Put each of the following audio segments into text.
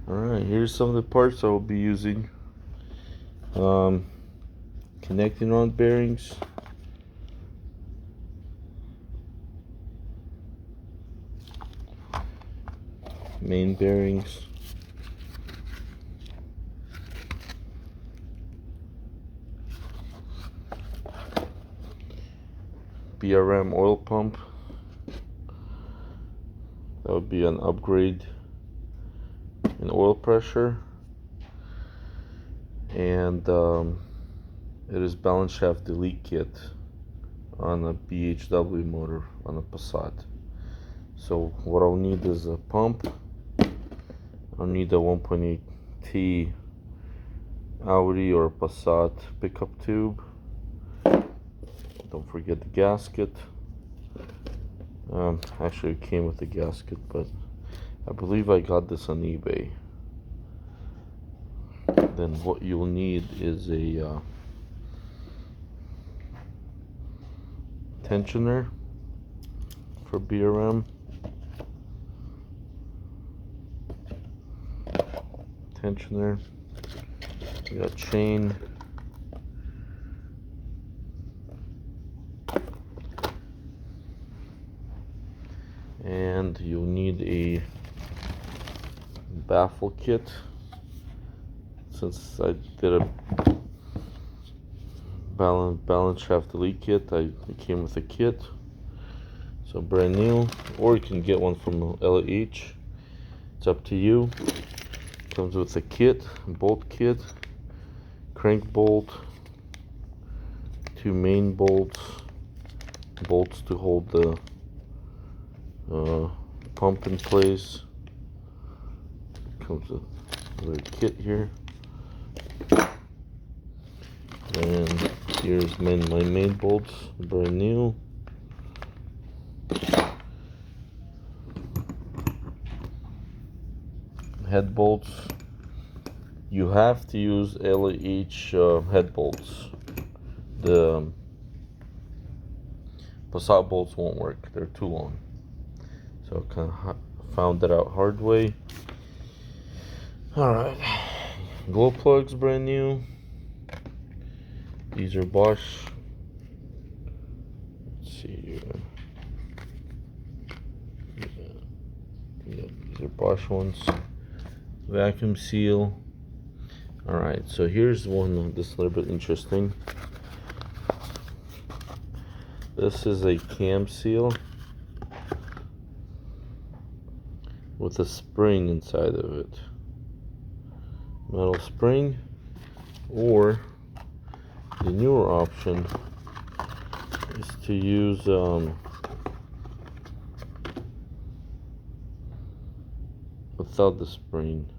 Alright, here's some of the parts I will be using. Connecting rod bearings, main bearings, BRM oil pump. That would be an upgrade in oil pressure, and it is balance shaft delete kit on a BHW motor on a Passat. So what I'll need is a pump. I'll need a 1.8T Audi or Passat pickup tube. Don't forget the gasket. Actually it came with the gasket, but I believe I got this on eBay. Then what you'll need is a tensioner for BRM. Tensioner. We got chain. And you'll need a baffle kit. Since I did a balance shaft delete kit, it came with a kit. So brand new, or you can get one from ALH. It's up to you. Comes with a kit, bolt kit, crank bolt, 2 main bolts, bolts to hold the pump in place. Comes with another kit here, and here's my main bolts, brand new. Head bolts. You have to use ALH head bolts. The Passat bolts won't work, they're too long. So I kind of found that out hard way. Alright, glow plugs, brand new. These are Bosch. Let's see here. Yeah, these are Bosch ones. Vacuum seal. Alright, so here's one that's a little bit interesting. This is a cam seal with a spring inside of it. Metal spring, or the newer option is to use without the spring.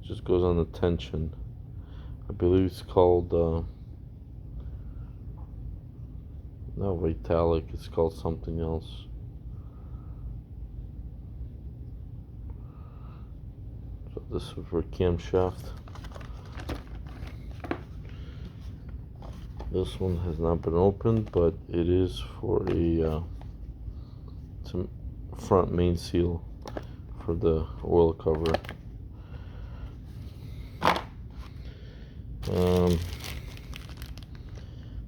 It just goes on the tension. I believe it's called not Vitalic, it's called something else. So this is for camshaft. This one has not been opened, but it is for a some front main seal for the oil cover.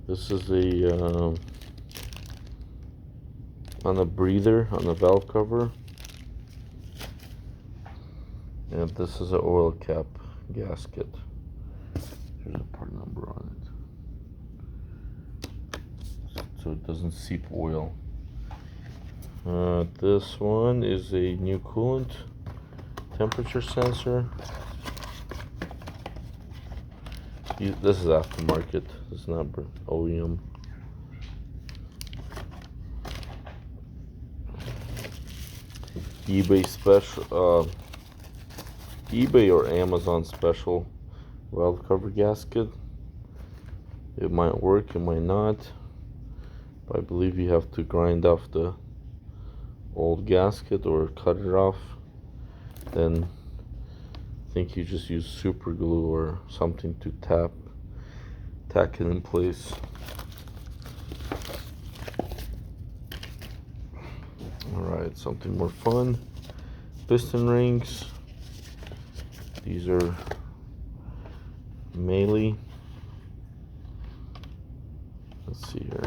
This is a on a breather on the valve cover, and this is an oil cap gasket. There's a part number on it, so it doesn't seep oil. This one is a new coolant temperature sensor. This is aftermarket, it's not OEM. eBay special, eBay or Amazon special valve cover gasket. It might work, it might not, but I believe you have to grind off the old gasket or cut it off. Then I think you just use super glue or something to tack it in place. Alright, something more fun. Piston rings. These are Melee. Let's see here.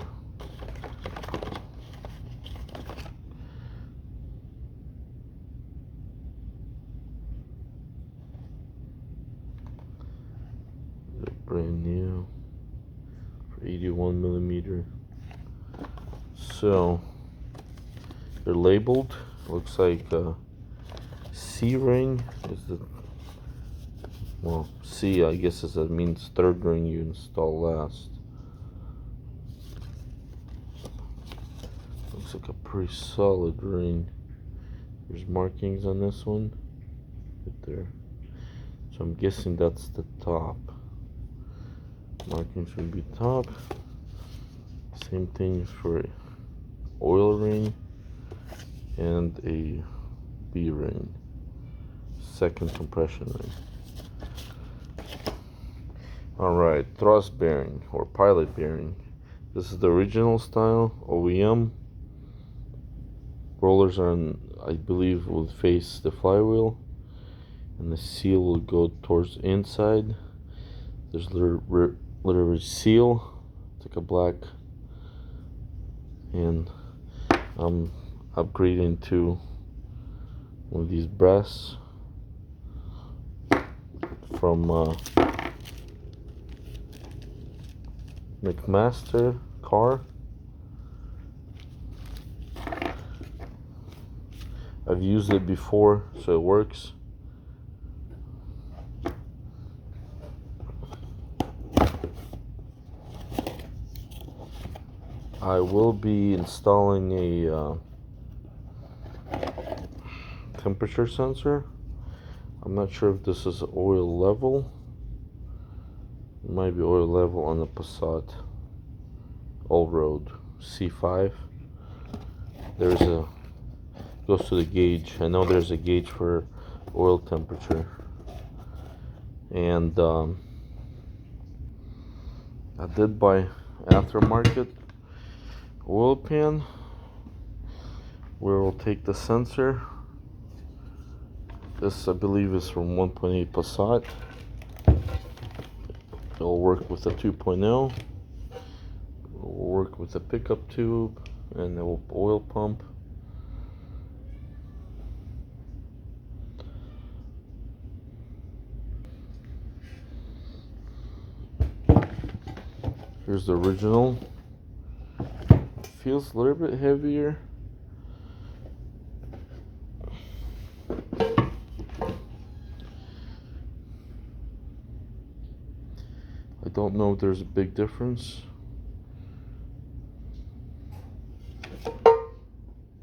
They're brand new for 81 millimeter. So they're labeled. Looks like C ring is the, well, C I guess is, that means third ring you install last. Looks like a pretty solid ring. There's markings on this one right there, so I'm guessing that's the top. Markings would be top. Same thing for oil ring and a B ring, second compression ring. Alright, thrust bearing or pilot bearing. This is the original style, OEM. Rollers are on, I believe, will face the flywheel, and the seal will go towards the inside. There's literally seal. It's like a black, and I'm upgrading to one of these brass from McMaster car. I've used it before, so it works. I will be installing a temperature sensor. I'm not sure if this is oil level. It might be oil level on the Passat all-road C5. There's a, goes to the gauge. I know there's a gauge for oil temperature, and I did buy aftermarket oil pan where we'll take the sensor. This I believe is from 1.8 Passat. It'll work with the 2.0. It'll work with the pickup tube and the oil pump. Here's the original. Feels a little bit heavier. I don't know if there's a big difference.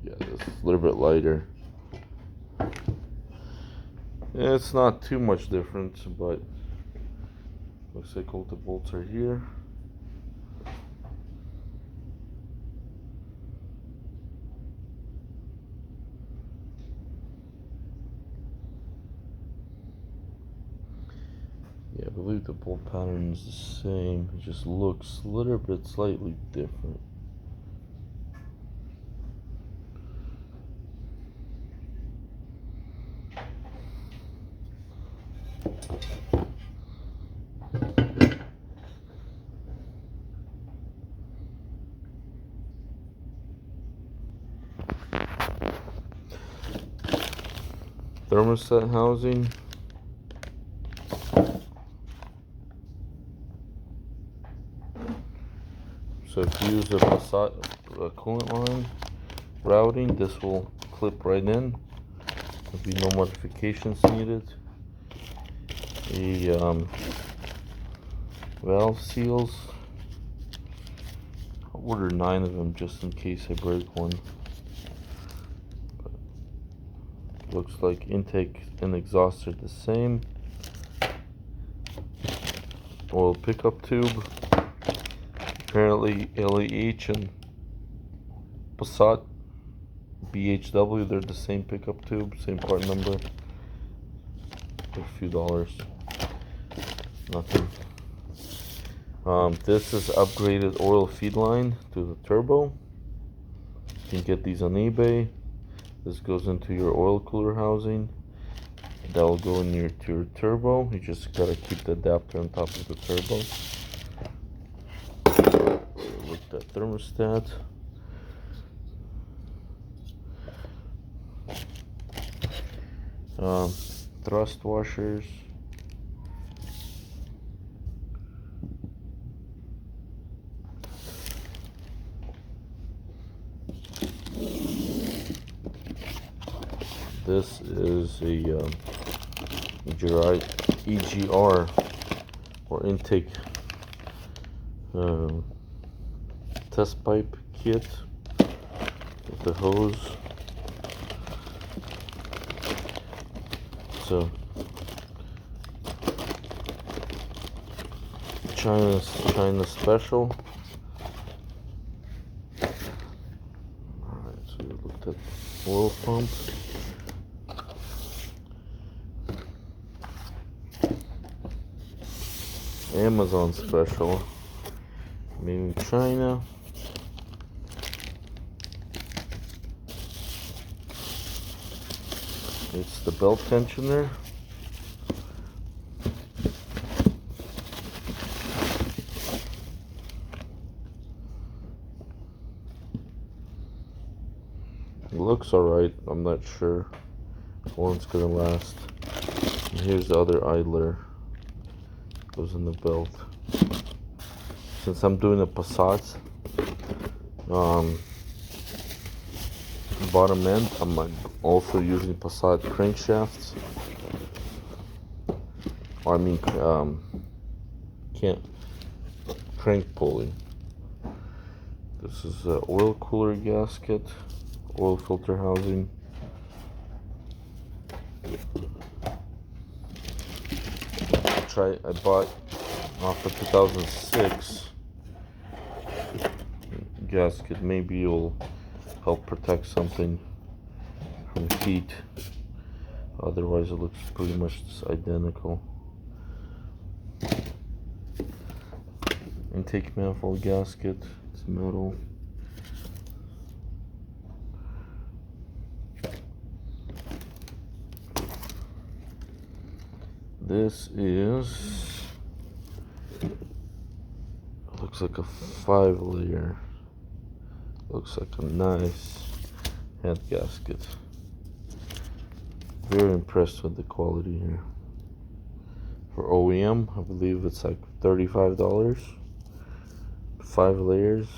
Yeah, it's a little bit lighter. Yeah, it's not too much difference, but looks like all the bolts are here. Yeah, I believe the bolt pattern is the same. It just looks a little bit slightly different. Thermostat housing. So if you use a Passat coolant line routing, this will clip right in. There'll be no modifications needed. The valve seals, I'll order 9 of them just in case I break one. But looks like intake and exhaust are the same. Oil pickup tube. Apparently ALH and Passat BHW, they're the same pickup tube, same part number. For a few dollars. Nothing. This is upgraded oil feed line to the turbo. You can get these on eBay. This goes into your oil cooler housing, That'll go in to your turbo. You just gotta keep the adapter on top of the turbo. With the thermostat. Thrust washers. This is a EGR or intake test pipe kit with the hose. So China special. Alright, so we looked at oil pump. Amazon special, made in China. It's the belt tensioner. It looks alright, I'm not sure how long it's gonna last. And here's the other idler. Goes in the belt. Since I'm doing a Passat bottom end, I'm also using Passat crankshafts. Or I mean, crank pulley. This is an oil cooler gasket, oil filter housing. I bought off the 2006 gasket. Maybe it'll help protect something from heat. Otherwise, it looks pretty much identical. Intake manifold gasket. It's metal. This is, looks like a 5-layer. Looks like a nice head gasket. Very impressed with the quality here. For OEM, I believe it's like $35. 5 layers,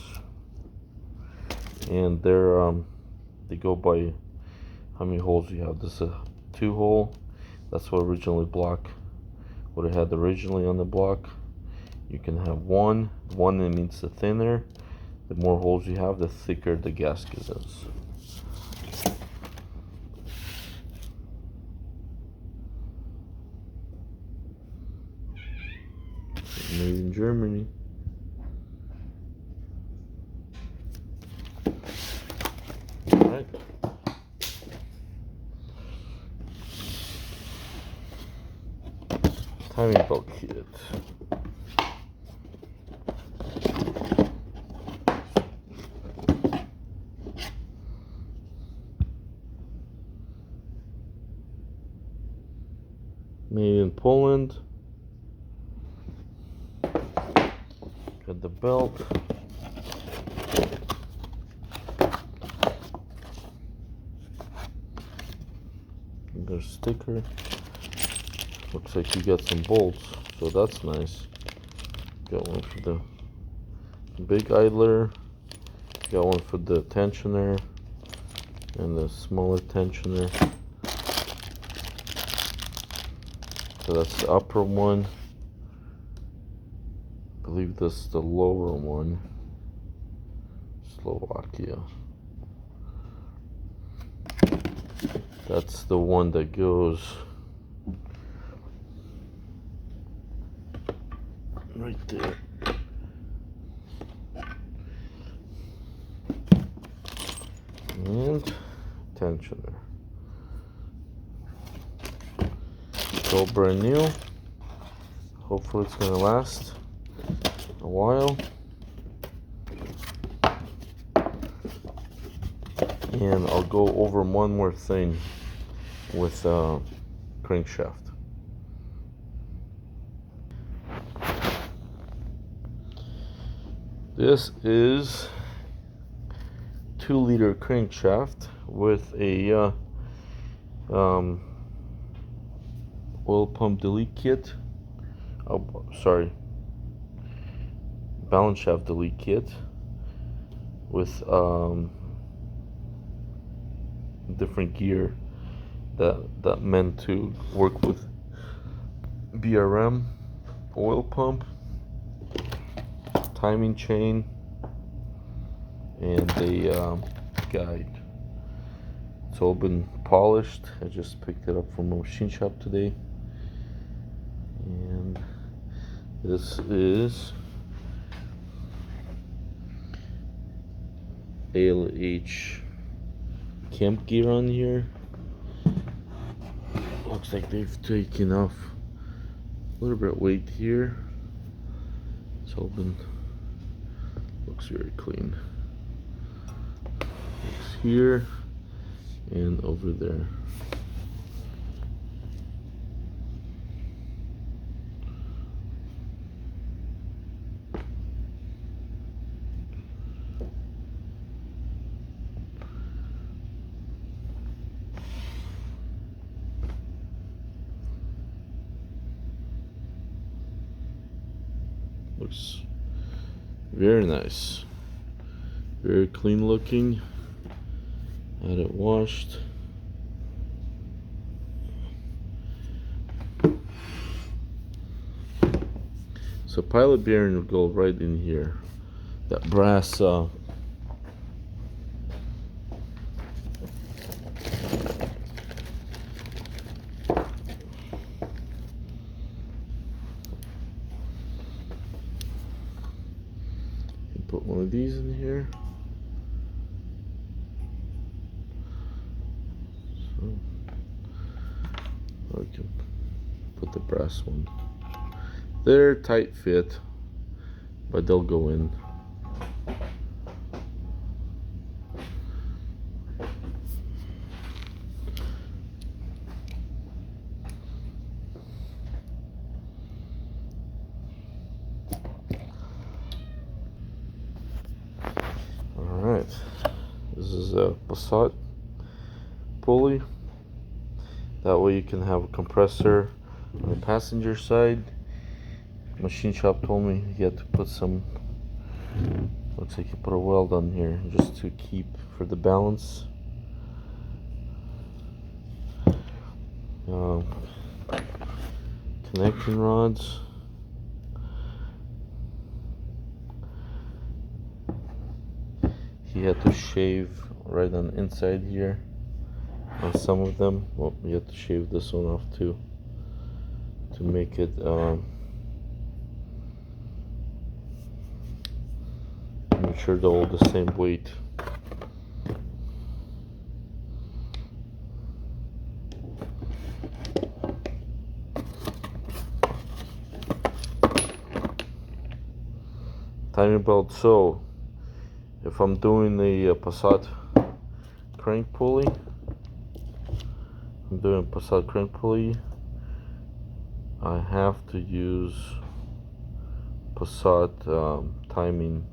and they go by how many holes you have. This is a 2-hole. That's what what it had originally on the block. You can have one that means the thinner. The more holes you have, the thicker the gasket is. Made in Germany. Alright. Timing belt kit. Made in Poland. Got the belt. There's a sticker. Looks like you got some bolts, so that's nice. Got one for the big idler. Got one for the tensioner and the smaller tensioner. So that's the upper one. I believe this is the lower one. Slovakia. That's the one that goes right there. And tensioner. It's all brand new. Hopefully it's gonna last a while. And I'll go over one more thing with crankshaft. This is 2-liter crankshaft with a oil pump delete kit. Oh, sorry, balance shaft delete kit with different gear that meant to work with BRM, oil pump, timing chain, and a guide. It's all been polished. I just picked it up from a machine shop today. And this is ALH camp gear on here. Looks like they've taken off a little bit of weight here. It's all been, looks very clean. Looks here and over there. Looks very nice, very clean looking. Had it washed. So pilot bearing would go right in here. That brass put one of these in here. So I can put the brass one. They're tight fit, but they'll go in. Alright, this is a Passat pulley. That way you can have a compressor on the passenger side. Machine shop told me he had to put some, looks like he put a weld on here just to keep for the balance. Connecting rods. He had to shave right on the inside here on some of them. Well, you have to shave this one off too to make it make sure they're all the same weight. Timing belt. So if I'm doing the Passat crank pulley, I have to use Passat timing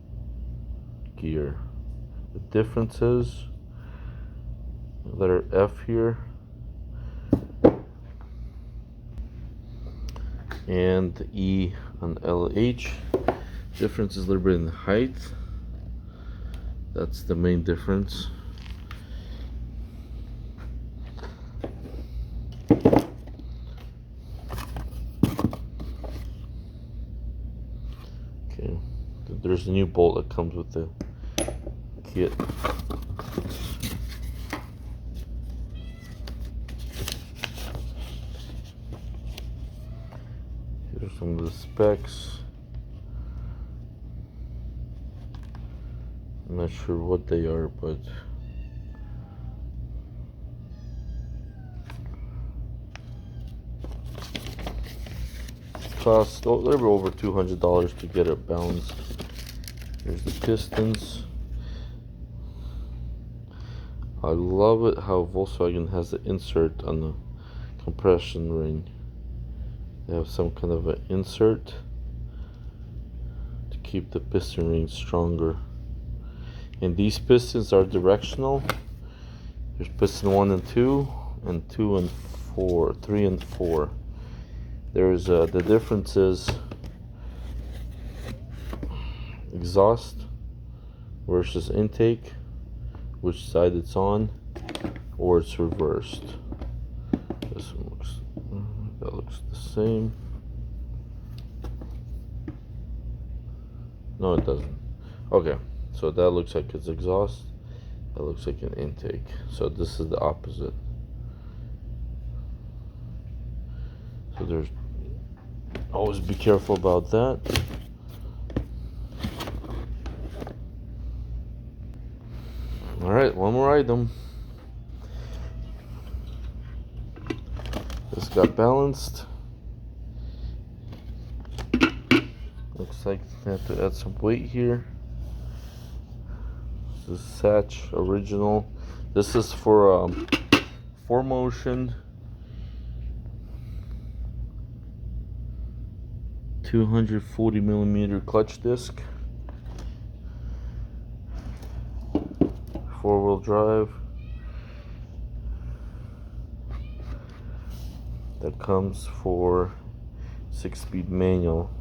gear. The difference is letter F here and the E on LH. Difference is a little bit in height. That's the main difference. Okay, there's a new bolt that comes with the kit. Here's some of the specs. I'm not sure what they are, but cost a little bit over $200 to get it balanced. Here's the pistons. I love it how Volkswagen has the insert on the compression ring. They have some kind of an insert to keep the piston ring stronger. And these pistons are directional. There's piston 1 and 2, and 2 and 4, 3 and 4. There's the difference is exhaust versus intake, which side it's on, or it's reversed. This one looks the same. No, it doesn't. Okay, so that looks like it's exhaust. That looks like an intake. So this is the opposite. So there's always be careful about that. All right, one more item. This got balanced. Looks like I have to add some weight here. This is Satch original. This is for 4Motion 240mm clutch disc, 4-wheel drive. That comes for 6-speed manual.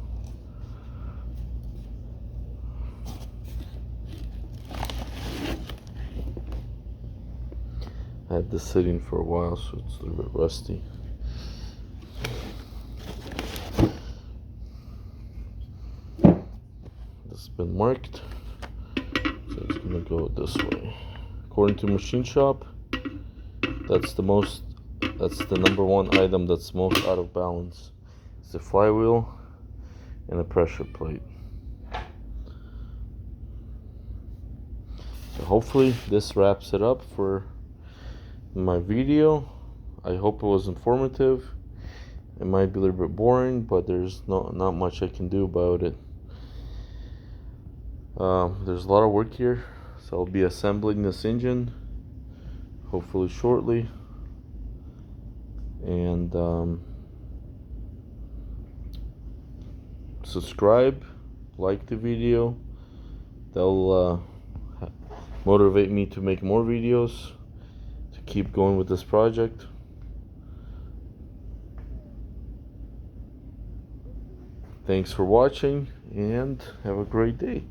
I had this sitting for a while, so it's a little bit rusty. This has been marked, so it's gonna go this way. According to Machine Shop, that's the number one item that's most out of balance. It's the flywheel and a pressure plate. So hopefully this wraps it up for my video. I hope it was informative. It might be a little bit boring, but there's not much I can do about it. There's a lot of work here, so I'll be assembling this engine hopefully shortly. And subscribe, like the video. They'll motivate me to make more videos, to keep going with this project. Thanks for watching, and have a great day.